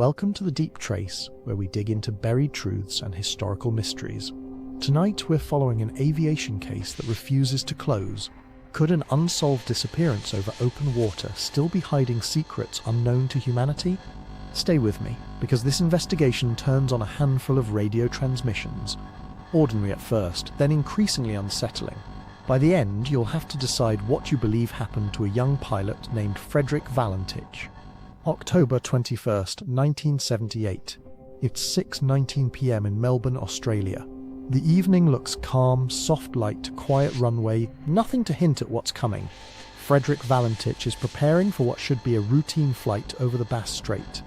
Welcome to the Deep Trace, where we dig into buried truths and historical mysteries. Tonight we're following an aviation case that refuses to close. Could an unsolved disappearance over open water still be hiding secrets unknown to humanity? Stay with me, because this investigation turns on a handful of radio transmissions. Ordinary at first, then increasingly unsettling. By the end, you'll have to decide what you believe happened to a young pilot named Frederick Valentich. October 21st, 1978. It's 6:19 p.m. in Melbourne, Australia. The evening looks calm, soft light, quiet runway, nothing to hint at what's coming. Frederick Valentich is preparing for what should be a routine flight over the Bass Strait.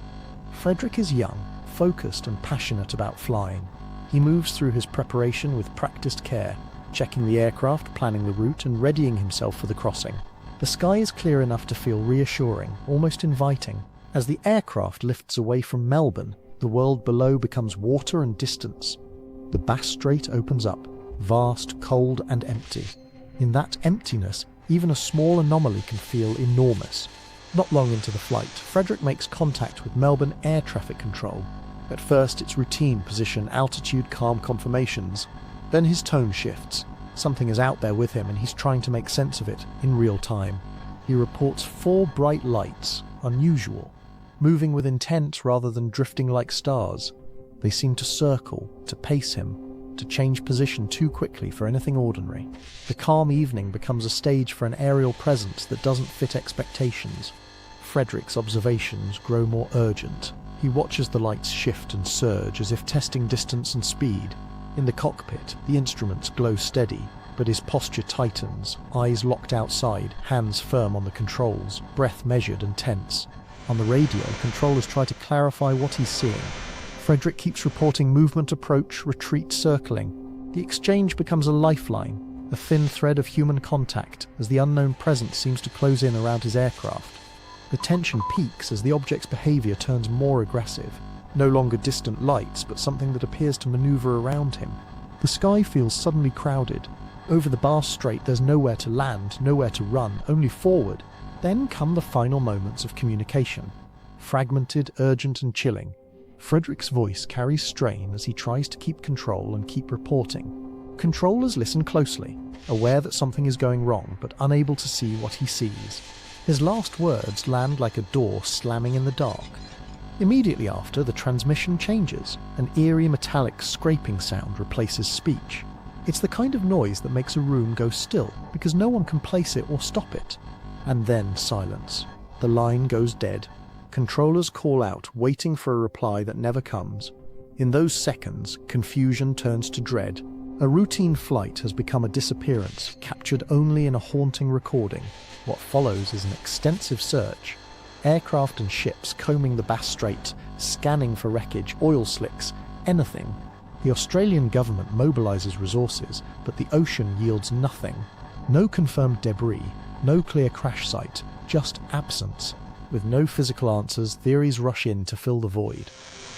Frederick is young, focused and passionate about flying. He moves through his preparation with practiced care, checking the aircraft, planning the route and readying himself for the crossing. The sky is clear enough to feel reassuring, almost inviting. As the aircraft lifts away from Melbourne, the world below becomes water and distance. The Bass Strait opens up, vast, cold and empty. In that emptiness, even a small anomaly can feel enormous. Not long into the flight, Frederick makes contact with Melbourne Air Traffic Control. At first it's routine position, altitude, calm confirmations. Then his tone shifts. Something is out there with him and he's trying to make sense of it in real time. He reports 4 bright lights, unusual, moving with intent rather than drifting like stars. They seem to circle, to pace him, to change position too quickly for anything ordinary. The calm evening becomes a stage for an aerial presence that doesn't fit expectations. Frederick's observations grow more urgent. He watches the lights shift and surge as if testing distance and speed. In the cockpit, the instruments glow steady, but his posture tightens, eyes locked outside, hands firm on the controls, breath measured and tense. On the radio, controllers try to clarify what he's seeing. Frederick keeps reporting movement, approach, retreat, circling. The exchange becomes a lifeline, a thin thread of human contact as the unknown presence seems to close in around his aircraft. The tension peaks as the object's behavior turns more aggressive. No longer distant lights, but something that appears to maneuver around him. The sky feels suddenly crowded. Over the Bass Strait there's nowhere to land, nowhere to run, only forward. Then come the final moments of communication. Fragmented, urgent and chilling. Frederick's voice carries strain as he tries to keep control and keep reporting. Controllers listen closely, aware that something is going wrong, but unable to see what he sees. His last words land like a door slamming in the dark. Immediately after, the transmission changes. An eerie metallic scraping sound replaces speech. It's the kind of noise that makes a room go still, because no one can place it or stop it. And then silence. The line goes dead. Controllers call out, waiting for a reply that never comes. In those seconds, confusion turns to dread. A routine flight has become a disappearance, captured only in a haunting recording. What follows is an extensive search. Aircraft and ships combing the Bass Strait, scanning for wreckage, oil slicks, anything. The Australian government mobilises resources, but the ocean yields nothing. No confirmed debris, no clear crash site, just absence. With no physical answers, theories rush in to fill the void.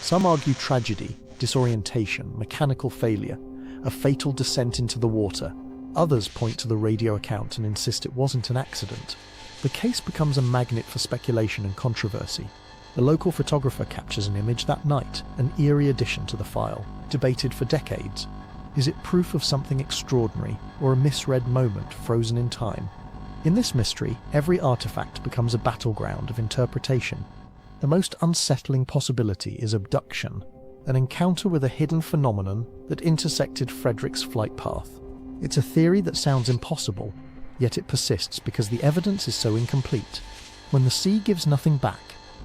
Some argue tragedy, disorientation, mechanical failure, a fatal descent into the water. Others point to the radio account and insist it wasn't an accident. The case becomes a magnet for speculation and controversy. The local photographer captures an image that night, an eerie addition to the file, debated for decades. Is it proof of something extraordinary, or a misread moment frozen in time? In this mystery, every artifact becomes a battleground of interpretation. The most unsettling possibility is abduction, an encounter with a hidden phenomenon that intersected Frederick's flight path. It's a theory that sounds impossible, yet it persists because the evidence is so incomplete. When the sea gives nothing back,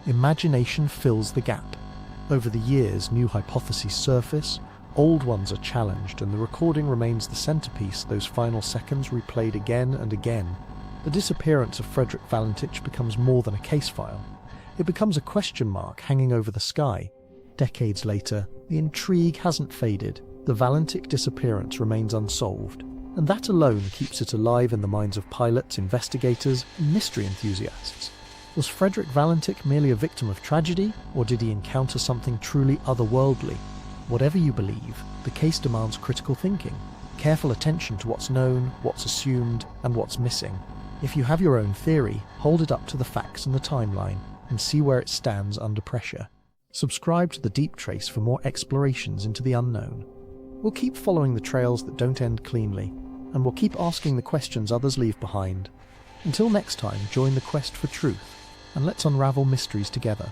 imagination fills the gap. Over the years, new hypotheses surface, old ones are challenged, and the recording remains the centerpiece, those final seconds replayed again and again. The disappearance of Frederick Valentich becomes more than a case file. It becomes a question mark hanging over the sky. Decades later, the intrigue hasn't faded. The Valentich disappearance remains unsolved. And that alone keeps it alive in the minds of pilots, investigators, and mystery enthusiasts. Was Frederick Valentich merely a victim of tragedy, or did he encounter something truly otherworldly? Whatever you believe, the case demands critical thinking, careful attention to what's known, what's assumed, and what's missing. If you have your own theory, hold it up to the facts and the timeline, and see where it stands under pressure. Subscribe to The Deep Trace for more explorations into the unknown. We'll keep following the trails that don't end cleanly, and we'll keep asking the questions others leave behind. Until next time, join the quest for truth, and let's unravel mysteries together.